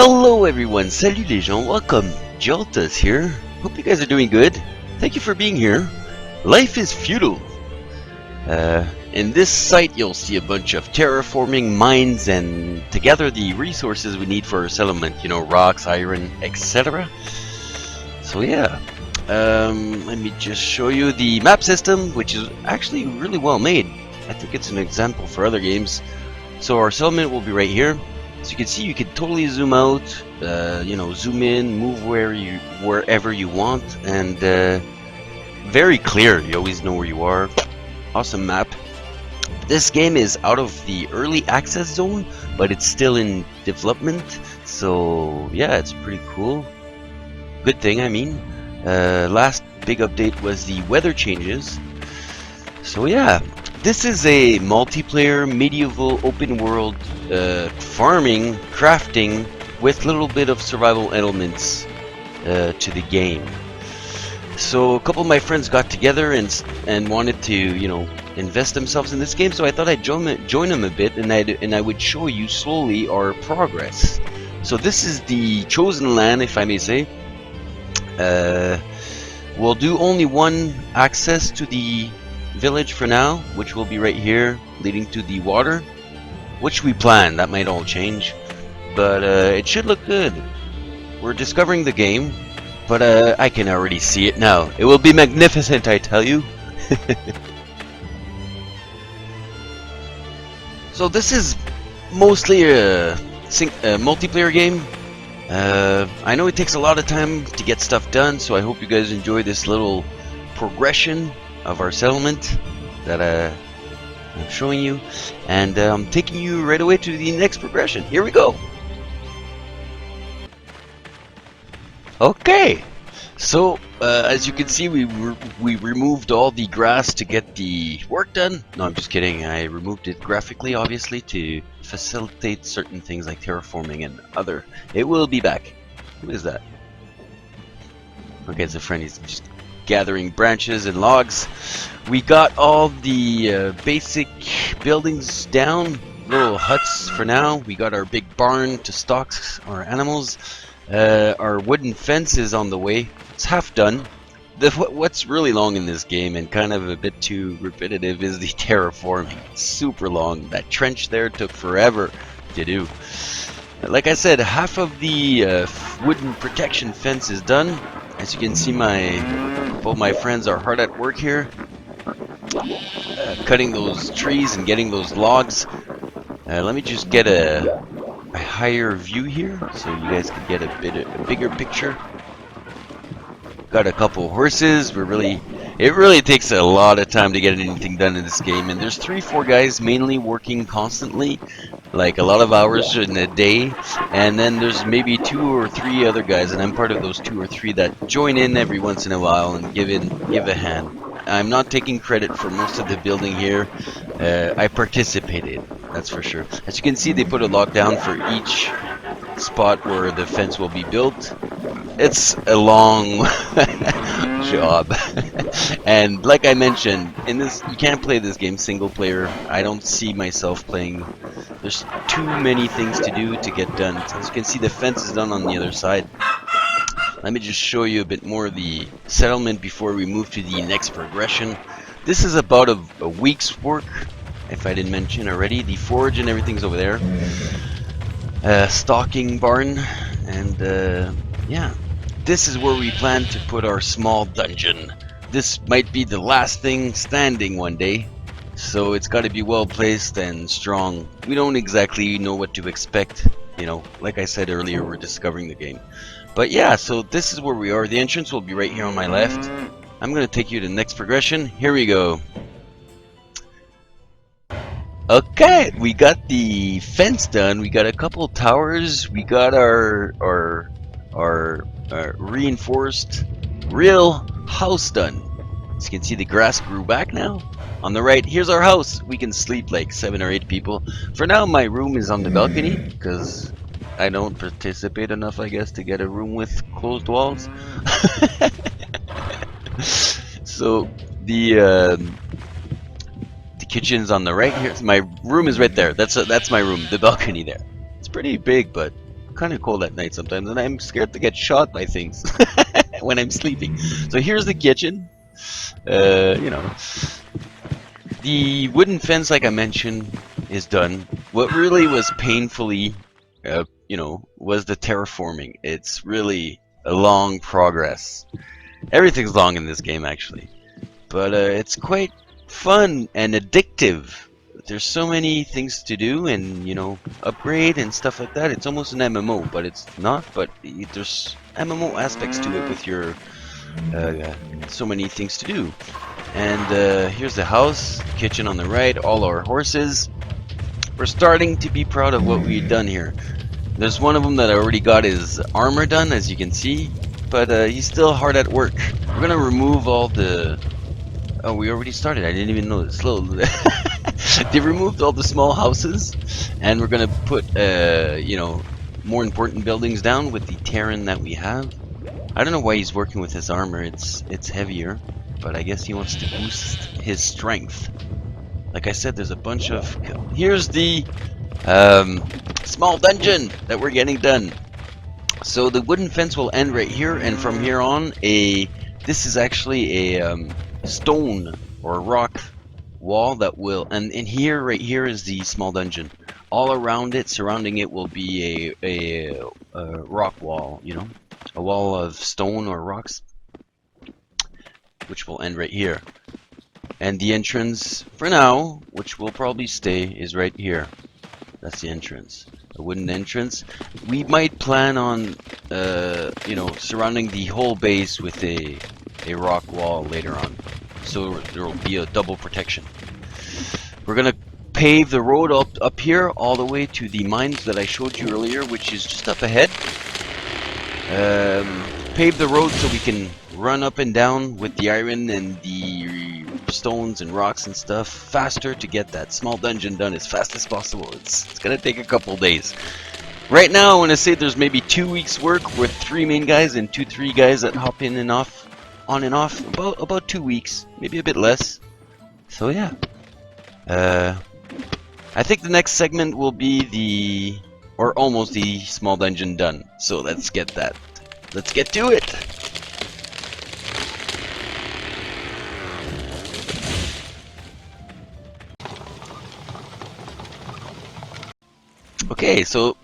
Hello everyone, salut les gens, welcome, Joltas here. Hope you guys are doing good. Thank you for being here. Life is feudal. In this site you'll see a bunch of terraforming mines and to gather the resources we need for our settlement, you know, rocks, iron, etc. So yeah, let me just show you the map system, which is actually really well made. I think it's an example for other games. So our settlement will be right here. So you can see you can totally zoom out, zoom in, move wherever you want, and very clear. You always know where you are. Awesome map. This game is out of the early access zone, but it's still in development. So yeah, it's pretty cool. Good thing, I mean. Last big update was the weather changes. So yeah, this is a multiplayer medieval open world farming, crafting with a little bit of survival elements to the game. So a couple of my friends got together and wanted to, you know, invest themselves in this game. So I thought I'd join them a bit, and I would show you slowly our progress. So this is the chosen land, if I may say. We'll do only one access to the village for now, which will be right here, leading to the water, which we plan. That might all change, but it should look good. We're discovering the game, but I can already see it now. It will be magnificent, I tell you. So this is mostly a multiplayer game. I know it takes a lot of time to get stuff done, so I hope you guys enjoy this little progression of our settlement that I'm showing you, and I'm taking you right away to the next progression. Here we go. Okay, so as you can see, we removed all the grass to get the work done. No, I'm just kidding. I removed it graphically, obviously, to facilitate certain things like terraforming and other. It will be back. Who is that? Okay, it's a friend. He's just gathering branches and logs. We got all the basic buildings down, little huts for now. We got our big barn to stock our animals. Our wooden fence is on the way. It's half done. What's really long in this game and kind of a bit too repetitive is the terraforming. It's super long. That trench there took forever to do. Like I said, half of the wooden protection fence is done. As you can see, both my friends are hard at work here, cutting those trees and getting those logs. Let me just get a higher view here so you guys can get a bigger picture. Got a couple horses. It really takes a lot of time to get anything done in this game, and there's 3-4 guys mainly working constantly, like a lot of hours in a day, and then there's maybe 2 or 3 other guys, and I'm part of those 2 or 3 that join in every once in a while and give a hand. I'm not taking credit for most of the building here. I participated, that's for sure. As you can see, they put a log down for each spot where the fence will be built. It's a long job. And like I mentioned, in this, you can't play this game single player. I don't see myself playing. There's too many things to do to get done. As you can see, the fence is done on the other side. Let me just show you a bit more of the settlement before we move to the next progression. This is about a week's work, if I didn't mention already. The forge and everything's over there. Stocking barn, and yeah, this is where we plan to put our small dungeon. This might be the last thing standing one day, so it's got to be well placed and strong. We don't exactly know what to expect, you know, like I said earlier, we're discovering the game. But yeah, so this is where we are. The entrance will be right here on my left. I'm going to take you to the next progression. Here we go. Okay, we got the fence done. We got a couple towers. We got our reinforced real house done. As you can see, the grass grew back now. On the right, here's our house. We can sleep like 7 or 8 people. For now, my room is on the balcony because I don't participate enough, I guess, to get a room with closed walls. So the kitchen's on the right here. My room is right there. That's my room, the balcony there. It's pretty big, but kind of cold at night sometimes, and I'm scared to get shot by things when I'm sleeping. So here's the kitchen. You know, the wooden fence, like I mentioned, is done. What really was painfully, you know, was the terraforming. It's really a long progress. Everything's long in this game, actually, but it's quite fun and addictive. There's so many things to do and, you know, upgrade and stuff like that. It's almost an MMO, but it's not. But there's MMO aspects to it with your so many things to do. And here's the house, kitchen on the right, all our horses. We're starting to be proud of what we've done here. There's one of them that I already got his armor done, as you can see, but he's still hard at work. We're gonna remove all the... Oh, we already started. I didn't even know this. Slow. They removed all the small houses, and we're gonna put, you know, more important buildings down with the Terran that we have. I don't know why he's working with his armor. It's heavier, but I guess he wants to boost his strength. Like I said, there's a bunch of... Here's the small dungeon that we're getting done. So the wooden fence will end right here, and from here on, this is actually a stone or rock wall that will, and in here, right here, is the small dungeon. All around it, surrounding it, will be a rock wall, you know, a wall of stone or rocks, which will end right here. And the entrance, for now, which will probably stay, is right here. That's the entrance, a wooden entrance. We might plan on, you know, surrounding the whole base with a rock wall later on, so there will be a double protection. We're gonna pave the road up here all the way to the mines that I showed you earlier, which is just up ahead. Pave the road so we can run up and down with the iron and the stones and rocks and stuff faster to get that small dungeon done as fast as possible. It's gonna take a couple days. Right now, I want to say there's maybe 2 weeks work with 3 main guys and 2-3 guys that hop in and off, on and off. About 2 weeks, maybe a bit less. So yeah. I think the next segment will be or almost the small dungeon done. So let's get that. Let's get to it. Okay, so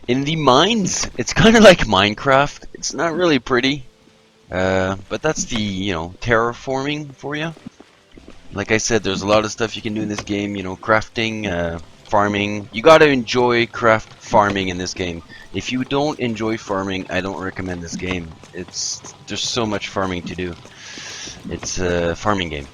in the mines, it's kind of like Minecraft. It's not really pretty, but that's the, you know, terraforming for you. Like I said, there's a lot of stuff you can do in this game, you know, crafting, farming. You gotta enjoy farming in this game. If you don't enjoy farming, I don't recommend this game. There's so much farming to do. It's a farming game.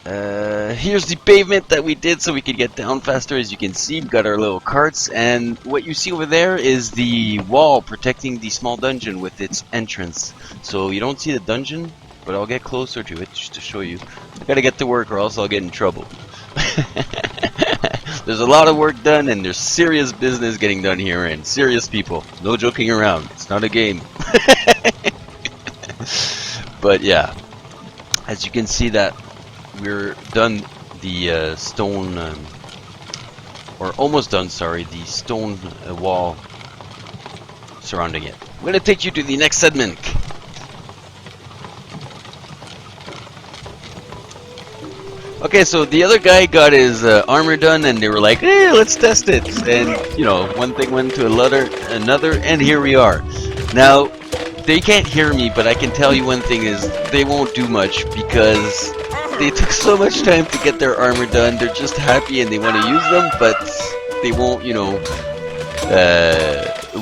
Here's the pavement that we did so we could get down faster. As you can see, we've got our little carts, and what you see over there is the wall protecting the small dungeon with its entrance. So you don't see the dungeon, but I'll get closer to it just to show you. I gotta get to work or else I'll get in trouble. There's a lot of work done, and there's serious business getting done here, and serious people. No joking around. It's not a game. But yeah, as you can see that we're done the stone, or almost done, sorry, the stone wall surrounding it. I'm gonna take you to the next segment. Okay, so the other guy got his armor done, and they were like, "Hey, let's test it." And you know, one thing went to another, and here we are. Now, they can't hear me, but I can tell you one thing is they won't do much because they took so much time to get their armor done. They're just happy and they want to use them, but they won't, you know,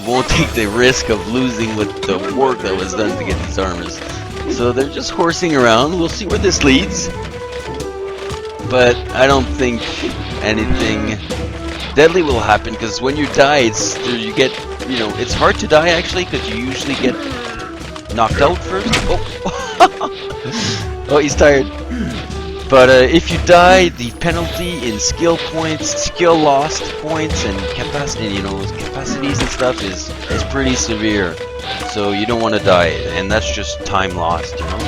won't take the risk of losing with the work that was done to get these armors. So they're just horsing around. We'll see where this leads. But I don't think anything deadly will happen, because when you die, you get, you know, it's hard to die actually, because you usually get knocked out first. Oh, oh, he's tired. But if you die, the penalty in skill points, skill lost points, and capacity, you know, capacities and stuff is pretty severe. So you don't want to die, and that's just time lost, you know.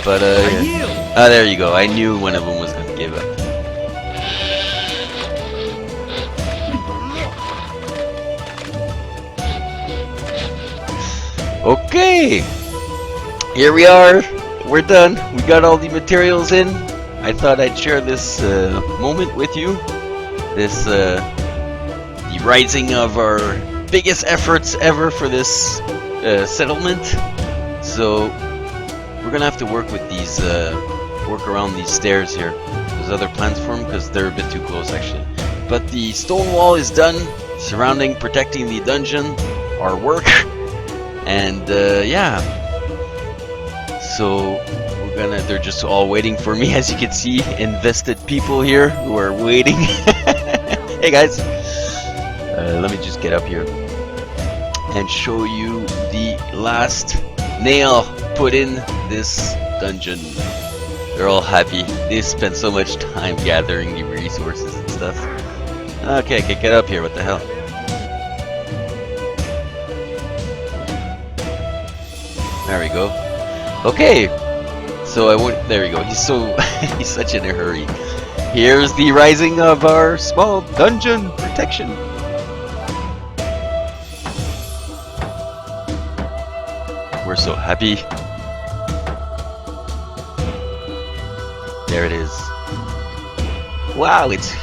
But yeah. Ah, there you go. I knew one of them was gonna give up. Okay, here we are. We're done. We got all the materials in. I thought I'd share this moment with you. This the rising of our biggest efforts ever for this settlement. So we're gonna have to work with these, work around these stairs here. There's other plans for them because they're a bit too close actually. But the stone wall is done, surrounding, protecting the dungeon, our work, and yeah. So we're gonna. They're just all waiting for me, as you can see. Invested people here who are waiting. Hey guys, let me just get up here and show you the last nail put in this dungeon. They're all happy. They spent so much time gathering the resources and stuff. Okay, I can get up here. What the hell? There we go. Okay. So I won't. There we go. He's so he's such in a hurry. Here's the rising of our small dungeon protection. We're so happy. There it is. Wow, it's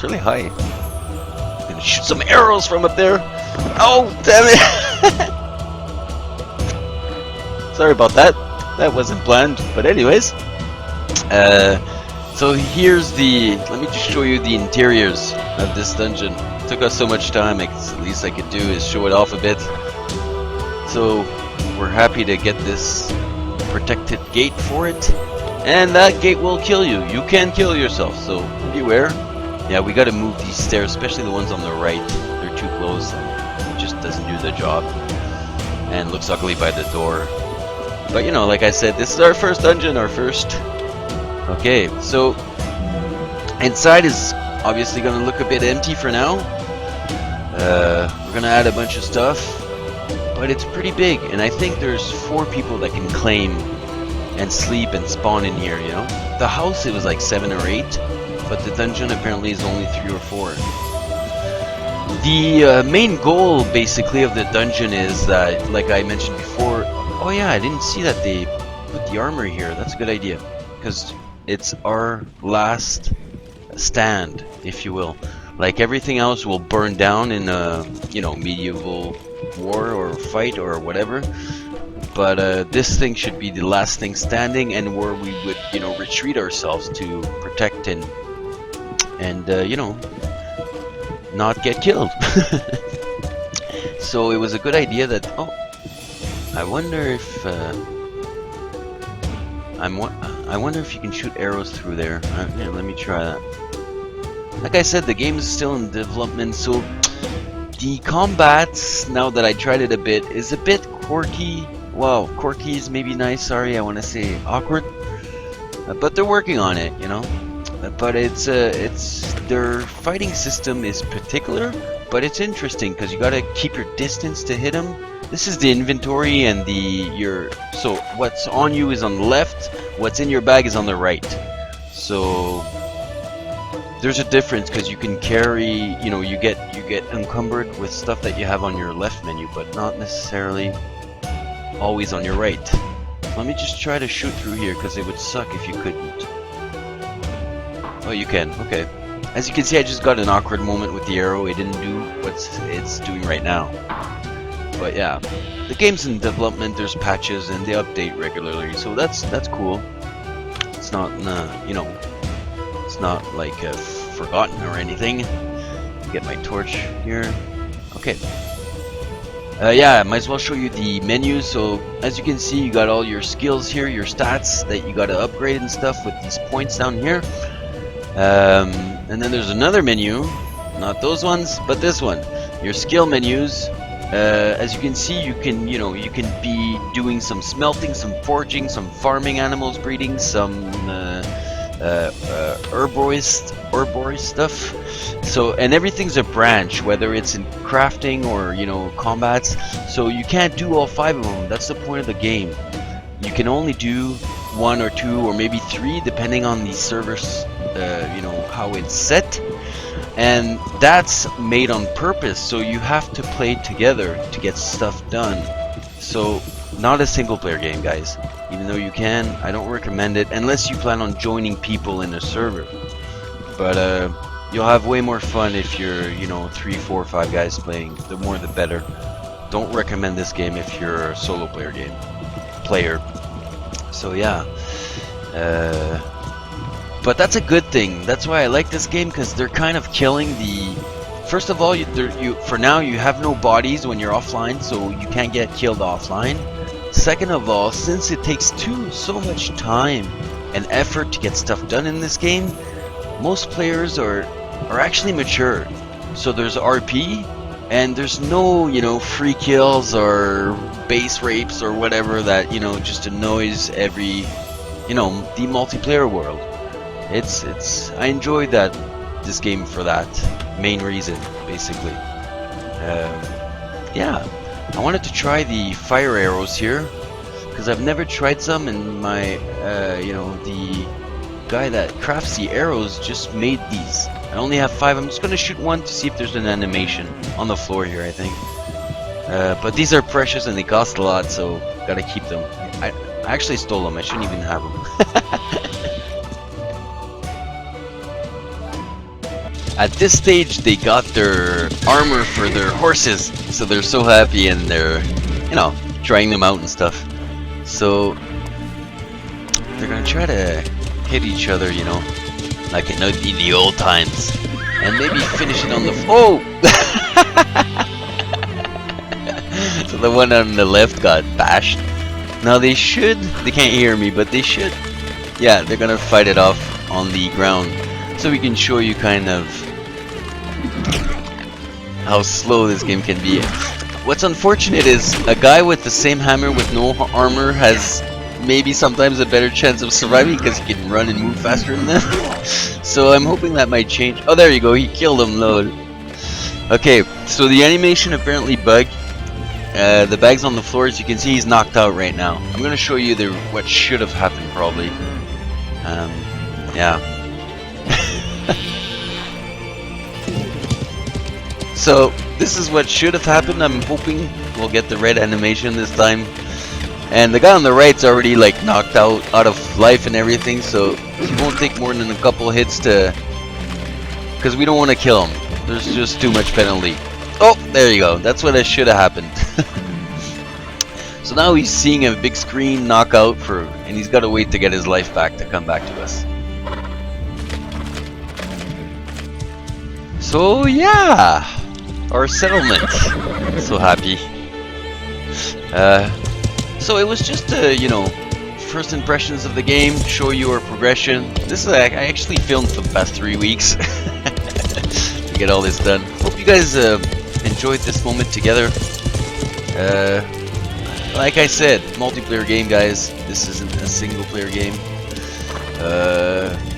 really high. I'm gonna shoot some arrows from up there. Oh, damn it! Sorry about that. That wasn't planned. But anyways, so here's the. Let me just show you the interiors of this dungeon. It took us so much time. The least I could do is show it off a bit. So we're happy to get this protected gate for it. And that gate will kill you. You can kill yourself, so beware. Yeah, we gotta move these stairs, especially the ones on the right. They're too close and it just doesn't do the job. And looks ugly by the door. But you know, like I said, this is our first dungeon, our first. Okay, so inside is obviously gonna look a bit empty for now. We're gonna add a bunch of stuff, but it's pretty big, and I think there's 4 people that can claim and sleep and spawn in here, you know? The house, it was like 7 or 8, but the dungeon apparently is only 3 or 4. The main goal, basically, of the dungeon is that, like I mentioned before, oh yeah, I didn't see that they put the armor here. That's a good idea, because it's our last stand, if you will. Like everything else will burn down in a, you know, medieval war or fight or whatever. But this thing should be the last thing standing, and where we would, you know, retreat ourselves to protect and you know, not get killed. So it was a good idea that. Oh, I wonder if I wonder if you can shoot arrows through there. Yeah, let me try that. Like I said, the game is still in development, so the combats, now that I tried it a bit, is a bit quirky. Well, quirky is maybe nice, sorry, I want to say awkward. But they're working on it, you know. But it's their fighting system is particular, but it's interesting because you gotta keep your distance to hit them. This is the inventory, and so what's on you is on the left, what's in your bag is on the right. So there's a difference because you can carry, you know, you get encumbered with stuff that you have on your left menu, but not necessarily always on your right. Let me just try to shoot through here because it would suck if you couldn't. Oh, you can. Okay. As you can see, I just got an awkward moment with the arrow. It didn't do what it's doing right now. But yeah, the game's in development. There's patches and they update regularly, so that's cool. It's not, you know, it's not like forgotten or anything. Get my torch here. Okay. Yeah, I might as well show you the menu. So as you can see, you got all your skills here, your stats that you got to upgrade and stuff with these points down here. And then there's another menu, not those ones, but this one, your skill menus. As you can see, you can be doing some smelting, some forging, some farming animals, breeding, some herborist stuff. So, and everything's a branch, whether it's in crafting or, you know, combats. So you can't do all 5 of them. That's the point of the game. You can only do 1 or 2 or maybe 3, depending on the server's, you know, how it's set. And that's made on purpose, so you have to play together to get stuff done. So, not a single player game, guys. Even though you can, I don't recommend it unless you plan on joining people in a server. But you'll have way more fun if you're, you know, 3, 4, 5 guys playing. The more the better. Don't recommend this game if you're a solo player. So yeah. But that's a good thing. That's why I like this game, because they're kind of killing the... First of all, for now you have no bodies when you're offline, so you can't get killed offline. Second of all, since it takes so much time and effort to get stuff done in this game, most players are actually mature. So there's RP, and there's no, you know, free kills or base rapes or whatever that, you know, just annoys every, you know, the multiplayer world. I enjoyed this game for that main reason, basically. Yeah, I wanted to try the fire arrows here because I've never tried some, and my you know, the guy that crafts the arrows just made these. I only have 5. I'm just gonna shoot one to see if there's an animation on the floor here, I think. But these are precious and they cost a lot, so gotta keep them. I actually stole them. I shouldn't even have them. At this stage, they got their armor for their horses, so they're so happy, and they're, you know, trying them out and stuff. So they're gonna try to hit each other, you know, like in the old times, and maybe finish it on the So the one on the left got bashed. Now they can't hear me, but they should. Yeah, they're gonna fight it off on the ground, so we can show you kind of how slow this game can be. What's unfortunate is a guy with the same hammer with no armor has maybe sometimes a better chance of surviving because he can run and move faster than them. So I'm hoping that might change. Oh, there you go, he killed him, load. Okay, so the animation apparently bugged. The bag's on the floor, as you can see he's knocked out right now. I'm gonna show you what should have happened probably. Yeah. So this is what should have happened. I'm hoping we'll get the red animation this time. And the guy on the right's already like knocked out of life and everything, so he won't take more than a couple hits because we don't want to kill him. There's just too much penalty. Oh, there you go. That's what should have happened. So now he's seeing a big screen knockout and he's got to wait to get his life back to come back to us. So yeah, our settlement. So happy. So it was just you know, first impressions of the game, show you our progression. This is I actually filmed for the past 3 weeks to get all this done. Hope you guys enjoyed this moment together. Like I said, multiplayer game, guys. This isn't a single player game.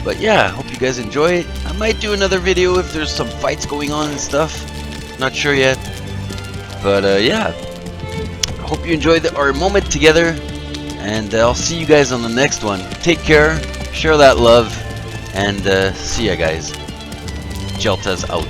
But yeah, hope you guys enjoy it. I might do another video if there's some fights going on and stuff. Not sure yet. But yeah, hope you enjoyed our moment together. And I'll see you guys on the next one. Take care, share that love, and see ya, guys. Jelta's out.